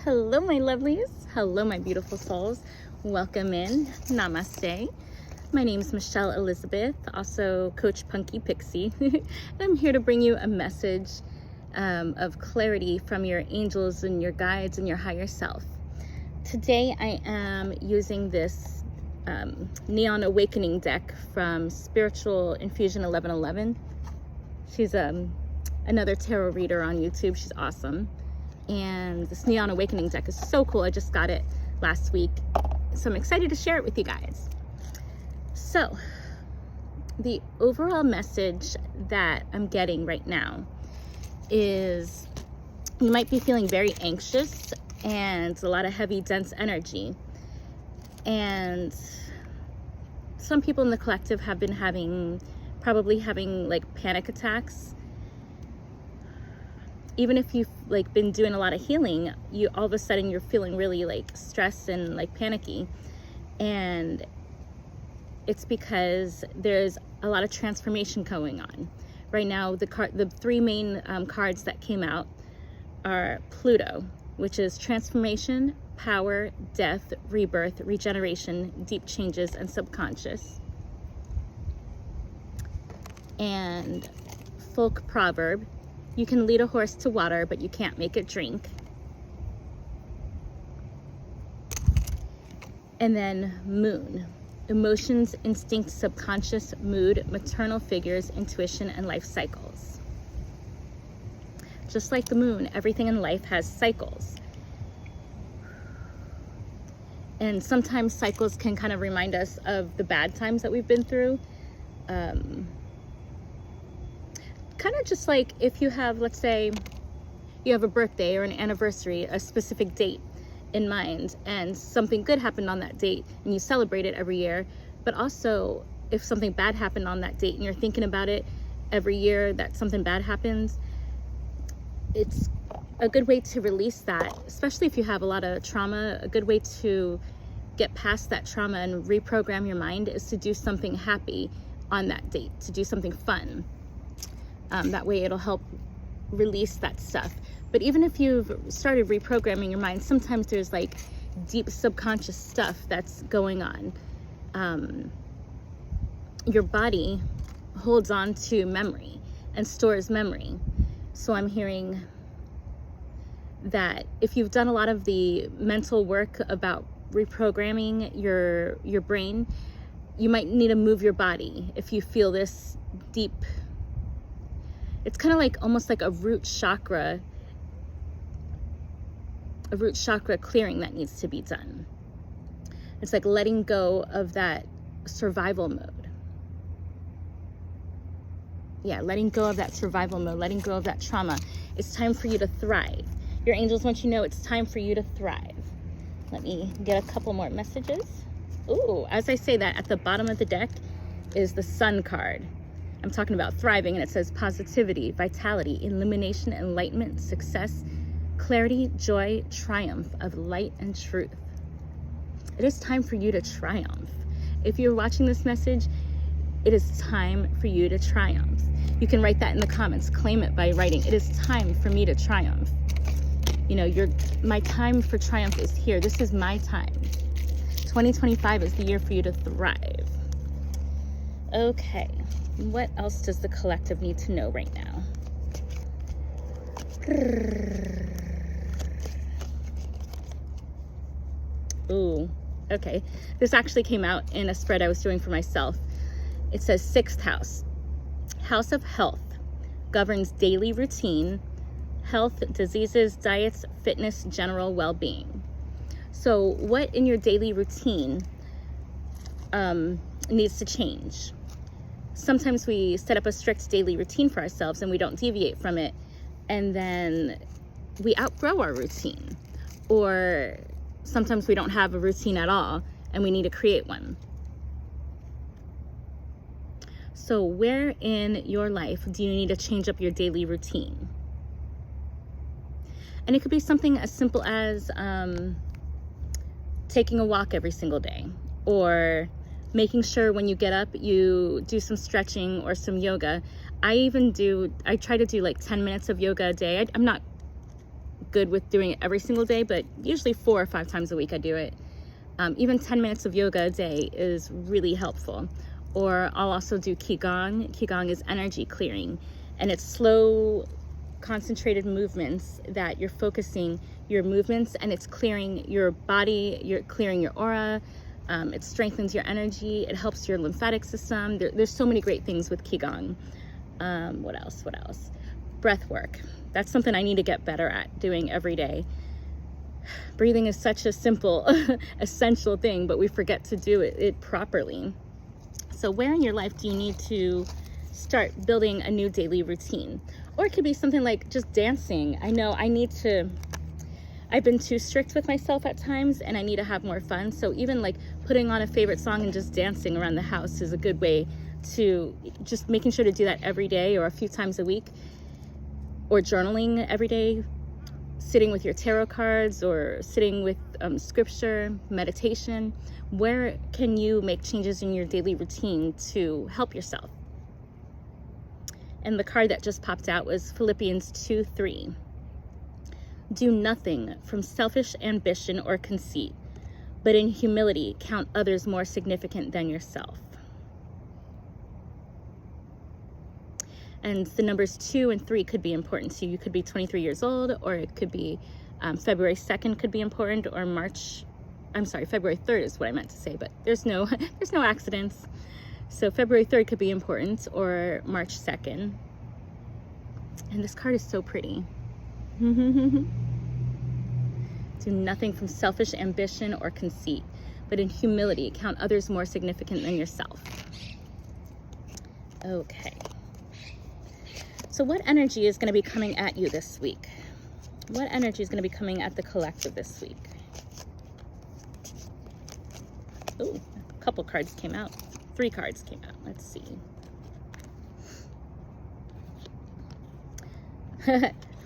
Hello, my lovelies. Hello, my beautiful souls. Welcome in. Namaste. My name is Michelle Elizabeth, also Coach Punky Pixie. And I'm here to bring you a message of clarity from your angels and your guides and your higher self. Today, I am using this Neon Awakening deck from Spiritual Infusion 1111. She's another tarot reader on YouTube. She's awesome. And this Neon Awakening deck is so cool. I just got it last week, so I'm excited to share it with you guys. So the overall message that I'm getting right now is you might be feeling very anxious and a lot of heavy, dense energy. And some people in the collective have been probably having like panic attacks. Even if you've like been doing a lot of healing, you all of a sudden you're feeling really like stressed and like panicky. And it's because there's a lot of transformation going on. Right now, the three main cards that came out are Pluto, which is transformation, power, death, rebirth, regeneration, deep changes, and subconscious. And folk proverb, you can lead a horse to water, but you can't make it drink. And then moon, emotions, instinct, subconscious, mood, maternal figures, intuition, and life cycles. Just like the moon, everything in life has cycles. And sometimes cycles can kind of remind us of the bad times that we've been through. Kind of just like if you have, let's say, you have a birthday or an anniversary, a specific date in mind, and something good happened on that date, and you celebrate it every year. But also, if something bad happened on that date, and you're thinking about it every year that something bad happens, it's a good way to release that, especially if you have a lot of trauma. A good way to get past that trauma and reprogram your mind is to do something happy on that date, to do something fun. That way it'll help release that stuff. But even if you've started reprogramming your mind, sometimes there's like deep subconscious stuff that's going on. Your body holds on to memory and stores memory. So I'm hearing that if you've done a lot of the mental work about reprogramming your brain, you might need to move your body if you feel this deep. It's kind of like almost like a root chakra clearing that needs to be done. It's like letting go of that survival mode. Yeah, letting go of that survival mode, letting go of that trauma. It's time for you to thrive. Your angels want you to know it's time for you to thrive. Let me get a couple more messages. Ooh, as I say that, at the bottom of the deck is the Sun card. I'm talking about thriving, and it says positivity, vitality, illumination, enlightenment, success, clarity, joy, triumph of light and truth. It is time for you to triumph. If you're watching this message, it is time for you to triumph. You can write that in the comments. Claim it by writing, it is time for me to triumph. You know, my time for triumph is here. This is my time. 2025 is the year for you to thrive. Okay. What else does the collective need to know right now? Ooh, okay. This actually came out in a spread I was doing for myself. It says 6th house. House of health governs daily routine, health, diseases, diets, fitness, general well-being. So what in your daily routine needs to change? Sometimes we set up a strict daily routine for ourselves and we don't deviate from it. And then we outgrow our routine. Or sometimes we don't have a routine at all and we need to create one. So where in your life do you need to change up your daily routine? And it could be something as simple as taking a walk every single day, or making sure when you get up, you do some stretching or some yoga. I try to do like 10 minutes of yoga a day. I'm not good with doing it every single day, but usually 4 or 5 times a week I do it. Even 10 minutes of yoga a day is really helpful. Or I'll also do Qigong. Qigong is energy clearing, and it's slow, concentrated movements that you're focusing your movements, and it's clearing your body, you're clearing your aura. It strengthens your energy. It helps your lymphatic system. There's so many great things with Qigong. What else? Breath work. That's something I need to get better at doing every day. Breathing is such a simple, essential thing, but we forget to do it properly. So where in your life do you need to start building a new daily routine? Or it could be something like just dancing. I know I've been too strict with myself at times, and I need to have more fun. So even like putting on a favorite song and just dancing around the house is a good way to just making sure to do that every day or a few times a week. Or journaling every day, sitting with your tarot cards, or sitting with scripture, meditation. Where can you make changes in your daily routine to help yourself? And the card that just popped out was Philippians 2:3. Do nothing from selfish ambition or conceit, but in humility count others more significant than yourself. And the numbers 2 and 3 could be important to you. You could be 23 years old, or it could be February 2nd could be important, or February 3rd is what I meant to say, but there's no accidents. So February 3rd could be important, or March 2nd. And this card is so pretty. Do nothing from selfish ambition or conceit, but in humility count others more significant than yourself. Okay. So what energy is going to be coming at you this week? What energy is going to be coming at the collective this week? Oh, a couple cards came out. 3 cards came out. Let's see.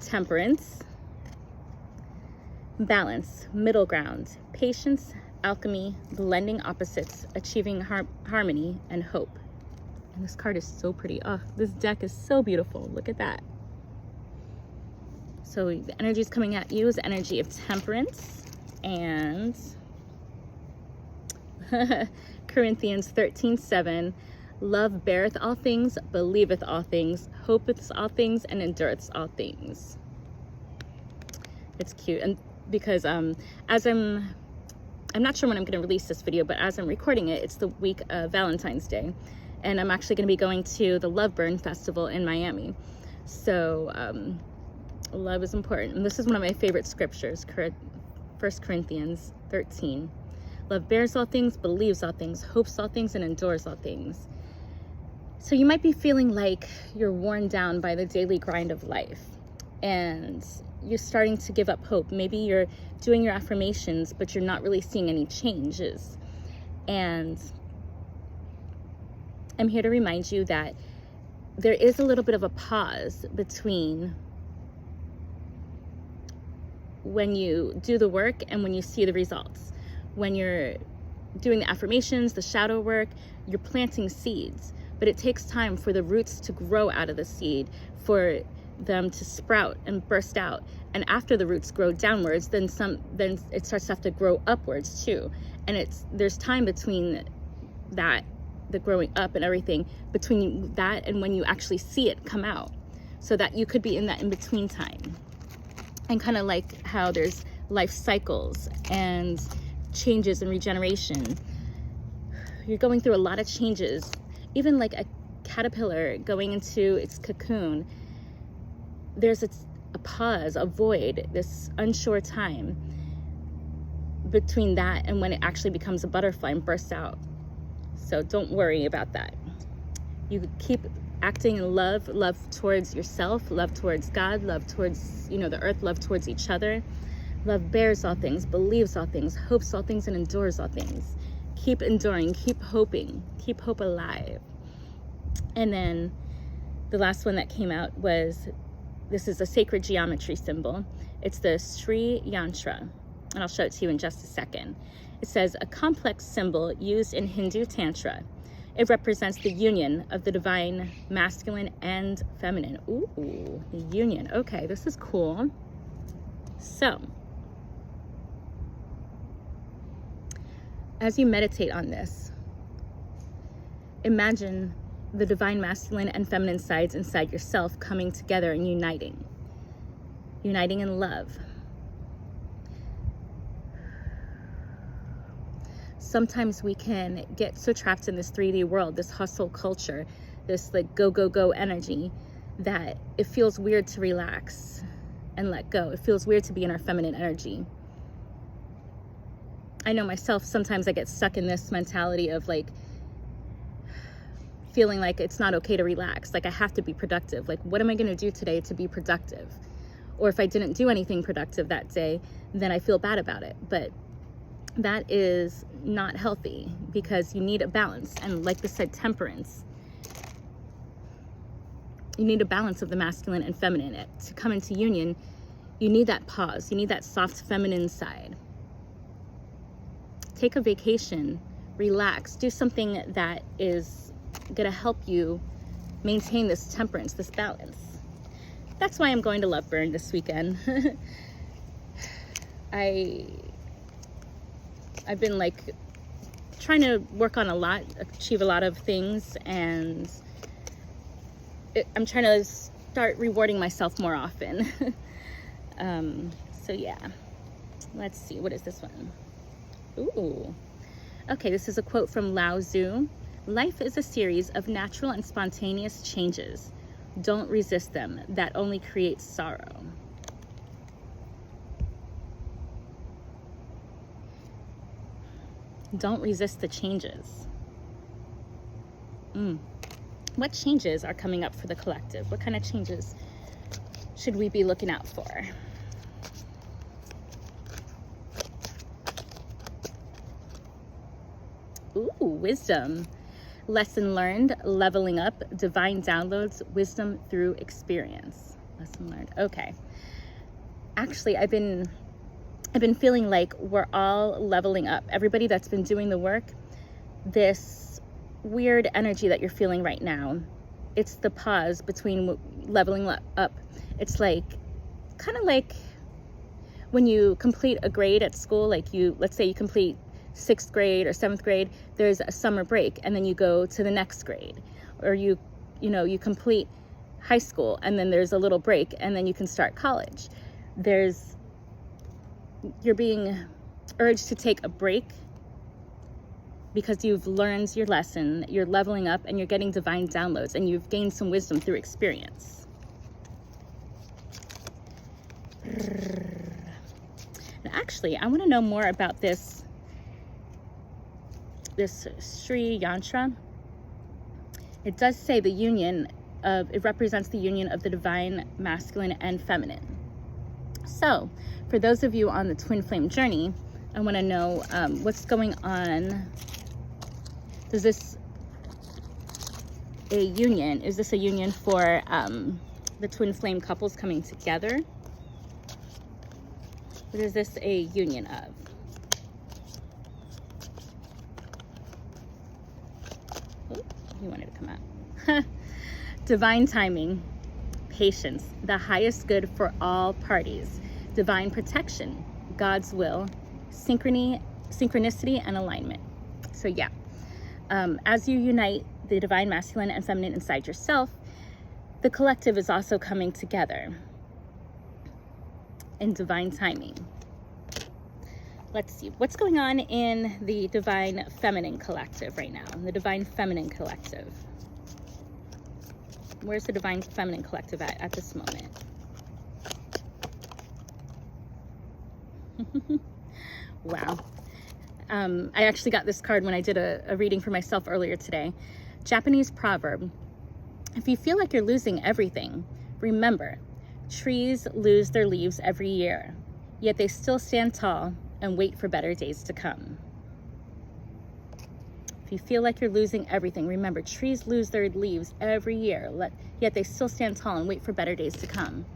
Temperance, balance, middle ground, patience, alchemy, blending opposites, achieving harmony, and hope. And this card is so pretty. Oh, this deck is so beautiful. Look at that. So the energy is coming at you is the energy of temperance, and Corinthians 13:7, love beareth all things, believeth all things, hopeth all things, and endureth all things. It's cute. And because as I'm not sure when I'm going to release this video, but as I'm recording it, it's the week of Valentine's Day. And I'm actually going to be going to the Love Burn Festival in Miami. So love is important. And this is one of my favorite scriptures, 1 Corinthians 13. Love bears all things, believes all things, hopes all things, and endures all things. So you might be feeling like you're worn down by the daily grind of life, and you're starting to give up hope. Maybe you're doing your affirmations, but you're not really seeing any changes. And I'm here to remind you that there is a little bit of a pause between when you do the work and when you see the results. When you're doing the affirmations, the shadow work, you're planting seeds, but it takes time for the roots to grow out of the seed, for them to sprout and burst out. And after the roots grow downwards, then it starts to have to grow upwards too. And there's time between that, the growing up and everything, between that and when you actually see it come out, so that you could be in that in-between time. And kind of like how there's life cycles and changes and regeneration. You're going through a lot of changes, even like a caterpillar going into its cocoon. There's a pause, a void, this unsure time between that and when it actually becomes a butterfly and bursts out. So don't worry about that. You keep acting in love towards yourself, love towards God, love towards, the earth, love towards each other. Love bears all things, believes all things, hopes all things, and endures all things. Keep enduring, keep hoping, keep hope alive. And then the last one that came out was, this is a sacred geometry symbol. It's the Sri Yantra, and I'll show it to you in just a second. It says, a complex symbol used in Hindu Tantra. It represents the union of the divine masculine and feminine. Ooh, the union. Okay, this is cool. So, as you meditate on this, imagine the divine masculine and feminine sides inside yourself coming together and uniting in love. Sometimes we can get so trapped in this 3D world, this hustle culture, this like go, go, go energy, that it feels weird to relax and let go. It feels weird to be in our feminine energy. I know myself, sometimes I get stuck in this mentality of like feeling like it's not okay to relax. Like I have to be productive. Like what am I going to do today to be productive? Or if I didn't do anything productive that day, then I feel bad about it. But that is not healthy, because you need a balance. And like I said, temperance. You need a balance of the masculine and feminine. To come into union, you need that pause. You need that soft feminine side. Take a vacation, relax, do something that is going to help you maintain this temperance, this balance. That's why I'm going to Loveburn this weekend. I've been like trying to work on a lot, achieve a lot of things, and I'm trying to start rewarding myself more often. So yeah, let's see, what is this one? Ooh, okay, this is a quote from Lao Tzu. Life is a series of natural and spontaneous changes. Don't resist them. That only creates sorrow. Don't resist the changes. What changes are coming up for the collective? What kind of changes should we be looking out for? Ooh, wisdom. Lesson learned, leveling up, divine downloads, wisdom through experience. Lesson learned. Okay. Actually, I've been feeling like we're all leveling up. Everybody that's been doing the work, this weird energy that you're feeling right now, it's the pause between leveling up. It's like, kind of like when you complete a grade at school, like let's say you complete 6th grade or 7th grade, there's a summer break and then you go to the next grade. Or you complete high school and then there's a little break and then you can start college. You're being urged to take a break because you've learned your lesson, you're leveling up, and you're getting divine downloads, and you've gained some wisdom through experience. And actually, I want to know more about this Sri Yantra. It does say it represents the union of the divine masculine and feminine. So, for those of you on the twin flame journey, I want to know what's going on. Is this a union for the twin flame couples coming together? What is this a union of? Oh, he wanted to come out. Divine timing, patience, the highest good for all parties, divine protection, God's will, synchronicity, and alignment. So yeah, as you unite the divine masculine and feminine inside yourself, the collective is also coming together in divine timing. Let's see, what's going on in the divine feminine collective right now, the divine feminine collective. Where's the divine feminine collective at this moment? Wow. I actually got this card when I did a reading for myself earlier today. Japanese proverb: if you feel like you're losing everything, remember, trees lose their leaves every year, yet they still stand tall and wait for better days to come. If you feel like you're losing everything, remember, trees lose their leaves every year, yet they still stand tall and wait for better days to come.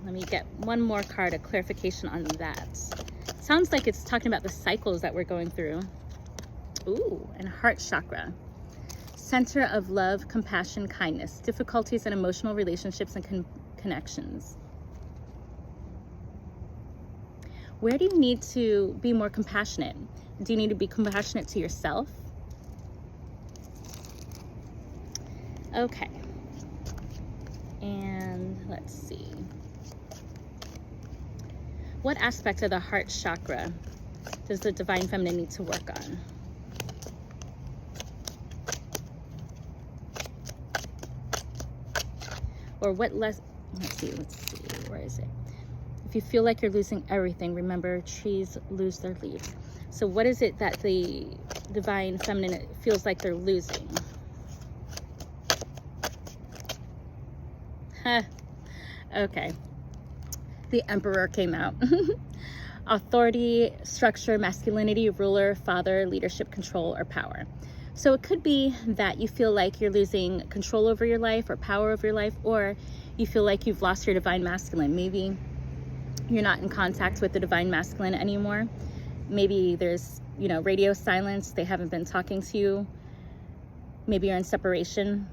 Let me get one more card, a clarification on that. Sounds like it's talking about the cycles that we're going through. Ooh, and heart chakra. Center of love, compassion, kindness, difficulties and emotional relationships and connections. Where do you need to be more compassionate? Do you need to be compassionate to yourself? Okay. And let's see. What aspect of the heart chakra does the divine feminine need to work on? Or what let's see, where is it? If you feel like you're losing everything, remember trees lose their leaves. So what is it that the divine feminine feels like they're losing? Okay. The Emperor came out. Authority, structure, masculinity, ruler, father, leadership, control, or power. So it could be that you feel like you're losing control over your life or power over your life, or you feel like you've lost your divine masculine. Maybe you're not in contact with the divine masculine anymore. Maybe there's, radio silence. They haven't been talking to you. Maybe you're in separation.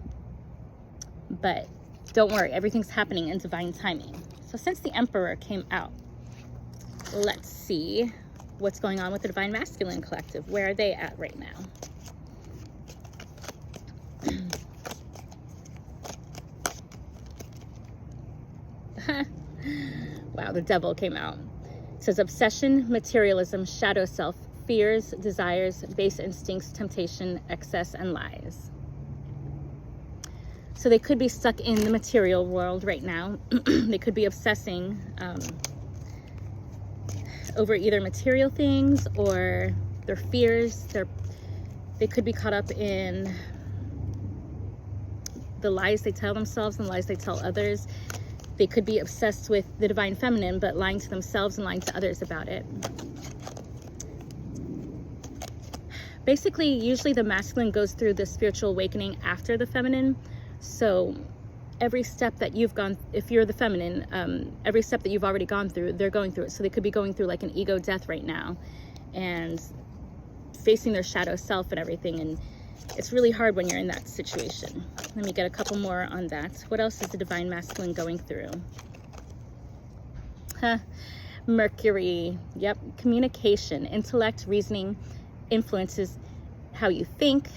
But don't worry, everything's happening in divine timing. So since the Emperor came out, let's see what's going on with the divine masculine collective. Where are they at right now? Wow, the Devil came out. It says obsession, materialism, shadow self, fears, desires, base instincts, temptation, excess, and lies. So they could be stuck in the material world right now. They could be obsessing over either material things or their fears. They could be caught up in the lies they tell themselves and lies they tell others. They could be obsessed with the divine feminine, but lying to themselves and lying to others about it. Basically, usually the masculine goes through the spiritual awakening after the feminine. So every step that you've gone, if you're the feminine, every step that you've already gone through, they're going through it. So they could be going through like an ego death right now and facing their shadow self and everything. And it's really hard when you're in that situation. Let me get a couple more on that. What else is the divine masculine going through? Mercury. Yep. Communication, intellect, reasoning, influences how you think,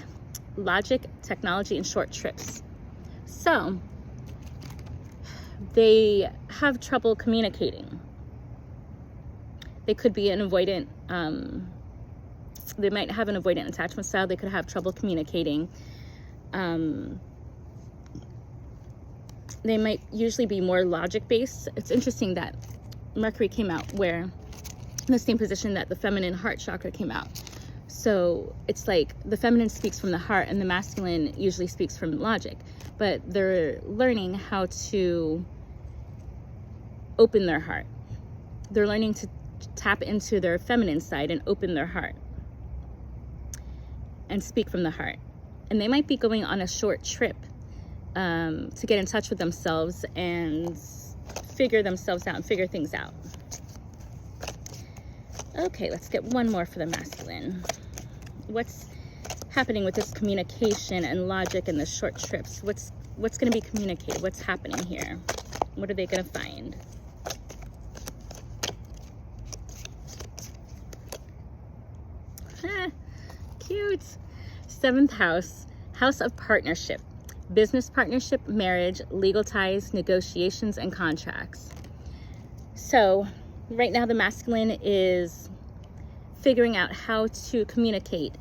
logic, technology, and short trips. So they have trouble communicating. They could be an avoidant, they might have an avoidant attachment style. They could have trouble communicating. They might usually be more logic based. It's interesting that Mercury came out where in the same position that the feminine heart chakra came out. So it's like the feminine speaks from the heart and the masculine usually speaks from logic, but they're learning how to open their heart. They're learning to tap into their feminine side and open their heart and speak from the heart. And they might be going on a short trip to get in touch with themselves and figure themselves out and figure things out. Okay, let's get one more for the masculine. What's happening with this communication and logic and the short trips? What's going to be communicated? What's happening here? What are they going to find? Cute. 7th house, house of partnership, business partnership, marriage, legal ties, negotiations, and contracts. So right now the masculine is figuring out how to communicate,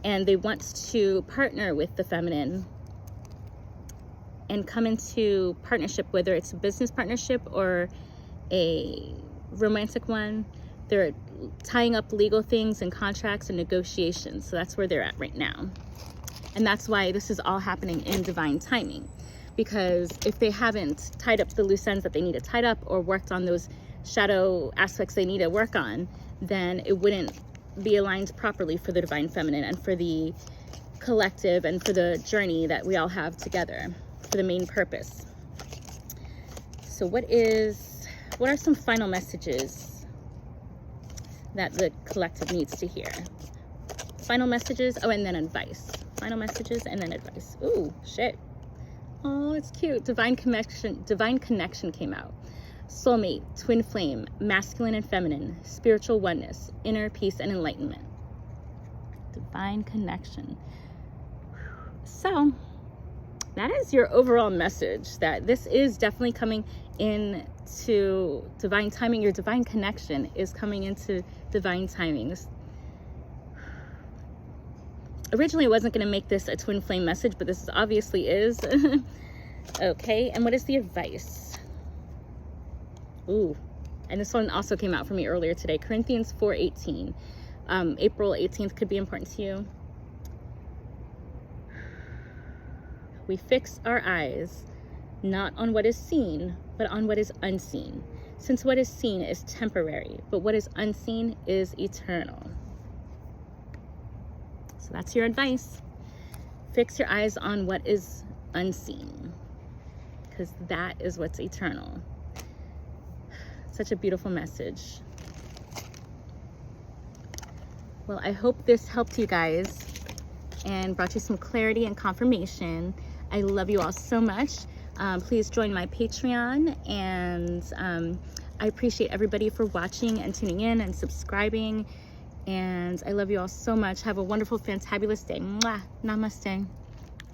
and they want to partner with the feminine and come into partnership, whether it's a business partnership or a romantic one. They're tying up legal things and contracts and negotiations. So that's where they're at right now. And that's why this is all happening in divine timing. Because if they haven't tied up the loose ends that they need to tie up or worked on those shadow aspects they need to work on, then it wouldn't be aligned properly for the divine feminine and for the collective and for the journey that we all have together, for the main purpose. So what are some final messages that the collective needs to hear? Final messages, oh, and then advice. Final messages and then advice. Ooh, shit. Oh, it's cute. Divine connection came out. soulmate, twin flame, masculine and feminine, spiritual oneness, inner peace and enlightenment. Divine connection. So that is your overall message, that this is definitely coming into divine timing. Your divine connection is coming into divine timing. Originally, I wasn't going to make this a twin flame message, but this obviously is. Okay, and what is the advice? Ooh, and this one also came out for me earlier today. Corinthians 4:18. April 18th could be important to you. We fix our eyes not on what is seen, but on what is unseen. Since what is seen is temporary, but what is unseen is eternal. So that's your advice. Fix your eyes on what is unseen, because that is what's eternal. Such a beautiful message. Well, I hope this helped you guys and brought you some clarity and confirmation. I love you all so much. Please join my Patreon, and I appreciate everybody for watching and tuning in and subscribing. And I love you all so much. Have a wonderful, fantabulous day. Mwah. Namaste.